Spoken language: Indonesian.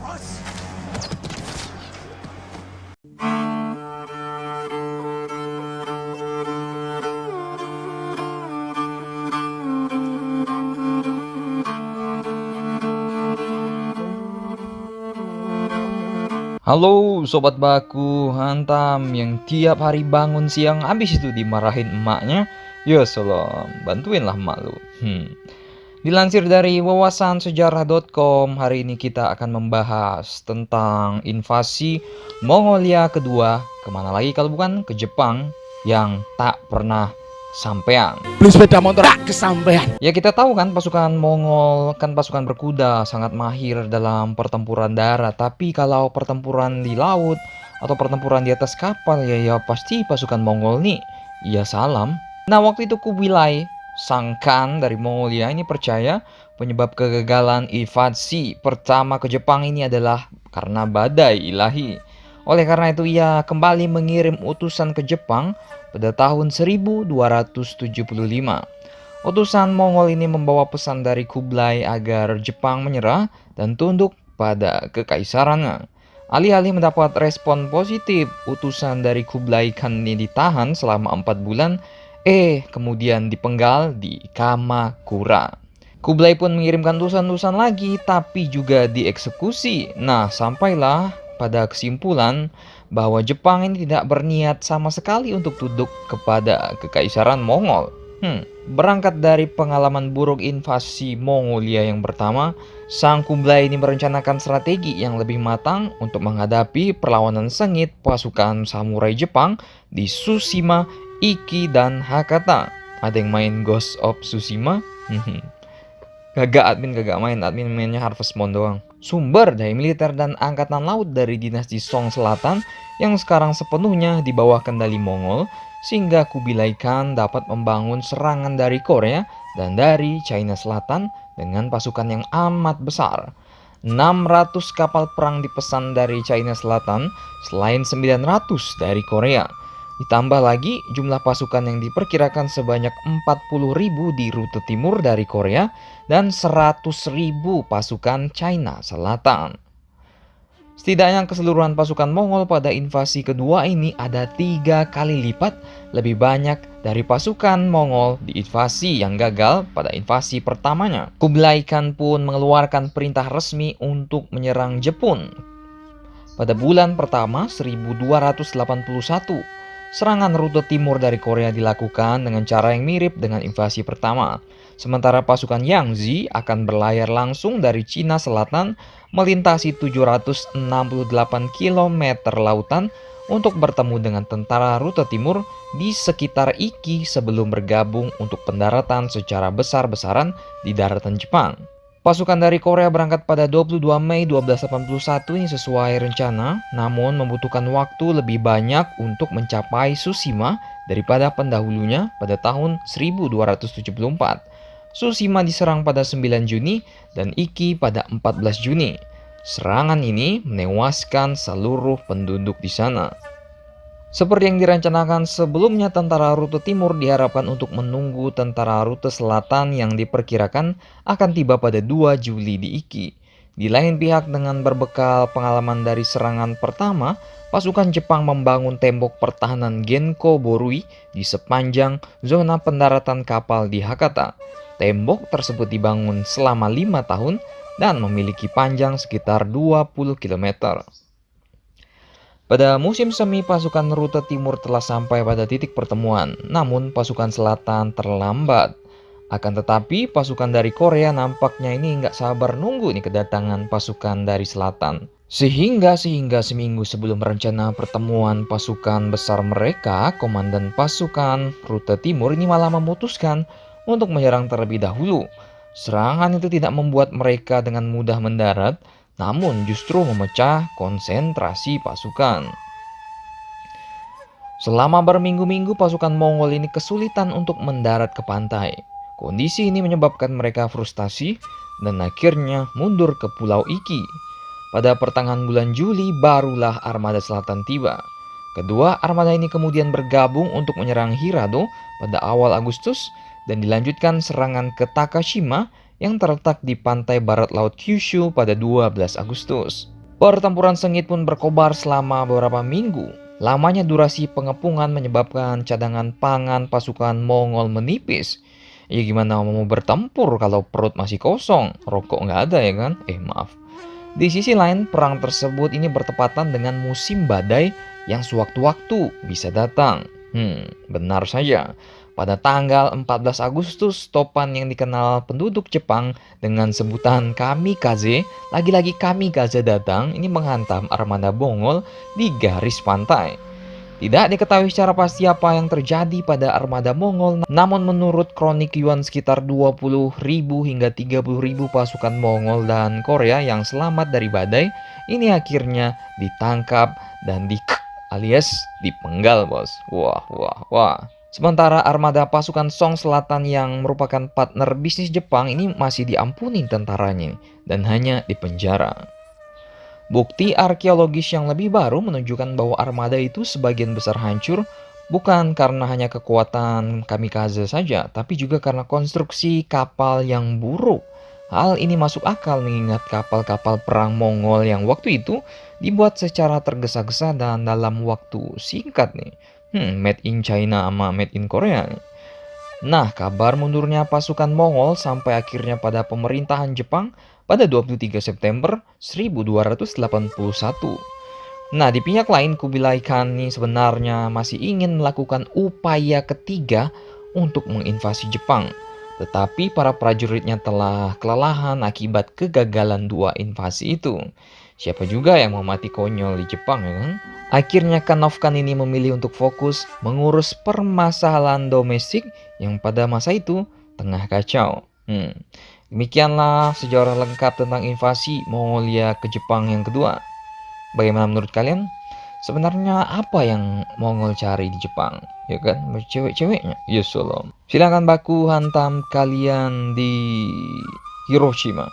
Halo sobat baku hantam yang tiap hari bangun siang abis itu dimarahin emaknya. Ya salam, bantuinlah emak lu. Dilansir dari wawasansejarah.com, hari ini kita akan membahas tentang invasi Mongolia kedua. Kemana lagi kalau bukan ke Jepang yang tak pernah sampean. Beli sepeda motor tak kesampean. Ya kita tahu kan pasukan Mongol kan pasukan berkuda, sangat mahir dalam pertempuran darat. Tapi kalau pertempuran di laut atau pertempuran di atas kapal ya pasti pasukan Mongol nih. Ya salam. Nah waktu itu Kubilai Sang Khan dari Mongolia ini percaya penyebab kegagalan invasi pertama ke Jepang ini adalah karena badai ilahi. Oleh karena itu ia kembali mengirim utusan ke Jepang pada tahun 1275. Utusan Mongol ini membawa pesan dari Kublai agar Jepang menyerah dan tunduk pada kekaisarannya. Alih-alih mendapat respon positif, utusan dari Kublai Khan ini ditahan selama 4 bulan, kemudian dipenggal di Kamakura. Kublai pun mengirimkan utusan-utusan lagi, tapi juga dieksekusi. Nah, sampailah pada kesimpulan bahwa Jepang ini tidak berniat sama sekali untuk tunduk kepada kekaisaran Mongol. Berangkat dari pengalaman buruk invasi Mongolia yang pertama, Sang Kublai ini merencanakan strategi yang lebih matang untuk menghadapi perlawanan sengit pasukan samurai Jepang di Tsushima, Iki, dan Hakata. Ada yang main Ghost of Tsushima? Kagak main, admin mainnya Harvest Moon doang. Sumber dari militer dan angkatan laut dari dinasti Song Selatan yang sekarang sepenuhnya di bawah kendali Mongol, sehingga Kubilai Khan dapat membangun serangan dari Korea dan dari China Selatan dengan pasukan yang amat besar. 600 kapal perang dipesan dari China Selatan selain 900 dari Korea. Ditambah lagi jumlah pasukan yang diperkirakan sebanyak 40.000 di rute timur dari Korea dan 100.000 pasukan China Selatan. Setidaknya keseluruhan pasukan Mongol pada invasi kedua ini ada 3 kali lipat lebih banyak dari pasukan Mongol di invasi yang gagal pada invasi pertamanya. Kublai Khan pun mengeluarkan perintah resmi untuk menyerang Jepun. Pada bulan pertama 1281, serangan rute timur dari Korea dilakukan dengan cara yang mirip dengan invasi pertama. Sementara pasukan Yangzi akan berlayar langsung dari Cina Selatan melintasi 768 km lautan untuk bertemu dengan tentara rute timur di sekitar Iki sebelum bergabung untuk pendaratan secara besar-besaran di daratan Jepang. Pasukan dari Korea berangkat pada 22 Mei 1281 ini sesuai rencana, namun membutuhkan waktu lebih banyak untuk mencapai Tsushima daripada pendahulunya pada tahun 1274. Tsushima diserang pada 9 Juni dan Iki pada 14 Juni. Serangan ini menewaskan seluruh penduduk di sana. Seperti yang direncanakan sebelumnya, tentara rute timur diharapkan untuk menunggu tentara rute selatan yang diperkirakan akan tiba pada 2 Juli di Iki. Di lain pihak, dengan berbekal pengalaman dari serangan pertama, pasukan Jepang membangun tembok pertahanan Genko Borui di sepanjang zona pendaratan kapal di Hakata. Tembok tersebut dibangun selama 5 tahun dan memiliki panjang sekitar 20 km. Pada musim semi, pasukan rute timur telah sampai pada titik pertemuan, namun pasukan selatan terlambat. Akan tetapi, pasukan dari Korea nampaknya ini nggak sabar nunggu nih kedatangan pasukan dari selatan. Sehingga seminggu sebelum rencana pertemuan pasukan besar mereka, komandan pasukan rute timur ini malah memutuskan untuk menyerang terlebih dahulu. Serangan itu tidak membuat mereka dengan mudah mendarat, namun justru memecah konsentrasi pasukan. Selama berminggu-minggu pasukan Mongol ini kesulitan untuk mendarat ke pantai. Kondisi ini menyebabkan mereka frustasi dan akhirnya mundur ke Pulau Iki. Pada pertengahan bulan Juli barulah armada selatan tiba. Kedua armada ini kemudian bergabung untuk menyerang Hirado pada awal Agustus dan dilanjutkan serangan ke Takashima yang terletak di pantai barat laut Kyushu pada 12 Agustus. Pertempuran sengit pun berkobar selama beberapa minggu. Lamanya durasi pengepungan menyebabkan cadangan pangan pasukan Mongol menipis. Ya gimana mau bertempur kalau perut masih kosong, rokok nggak ada ya kan? Maaf. Di sisi lain, perang tersebut ini bertepatan dengan musim badai yang sewaktu-waktu bisa datang. Benar saja. Pada tanggal 14 Agustus, topan yang dikenal penduduk Jepang dengan sebutan kamikaze, lagi-lagi kamikaze datang, ini menghantam armada Mongol di garis pantai. Tidak diketahui secara pasti apa yang terjadi pada armada Mongol, namun menurut kronik Yuan sekitar 20.000 hingga 30.000 pasukan Mongol dan Korea yang selamat dari badai ini akhirnya ditangkap dan alias dipenggal, bos. Wah, wah, wah. Sementara armada pasukan Song Selatan yang merupakan partner bisnis Jepang ini masih diampuni tentaranya dan hanya dipenjara. Bukti arkeologis yang lebih baru menunjukkan bahwa armada itu sebagian besar hancur bukan karena hanya kekuatan kamikaze saja, tapi juga karena konstruksi kapal yang buruk. Hal ini masuk akal mengingat kapal-kapal perang Mongol yang waktu itu dibuat secara tergesa-gesa dan dalam waktu singkat nih. Made in China sama made in Korea nih. Nah, kabar mundurnya pasukan Mongol sampai akhirnya pada pemerintahan Jepang pada 23 September 1281. Nah, di pihak lain Kubilai Khan ini sebenarnya masih ingin melakukan upaya ketiga untuk menginvasi Jepang. Tetapi para prajuritnya telah kelelahan akibat kegagalan dua invasi itu. Siapa juga yang mau mati konyol di Jepang ya kan? Akhirnya Khan of Khan ini memilih untuk fokus mengurus permasalahan domestik yang pada masa itu tengah kacau. Demikianlah sejarah lengkap tentang invasi Mongolia ke Jepang yang kedua. Bagaimana menurut kalian? Sebenarnya apa yang Mongol cari di Jepang? Ya kan, cewek-ceweknya. Ya salam. Silakan baku hantam kalian di Hiroshima.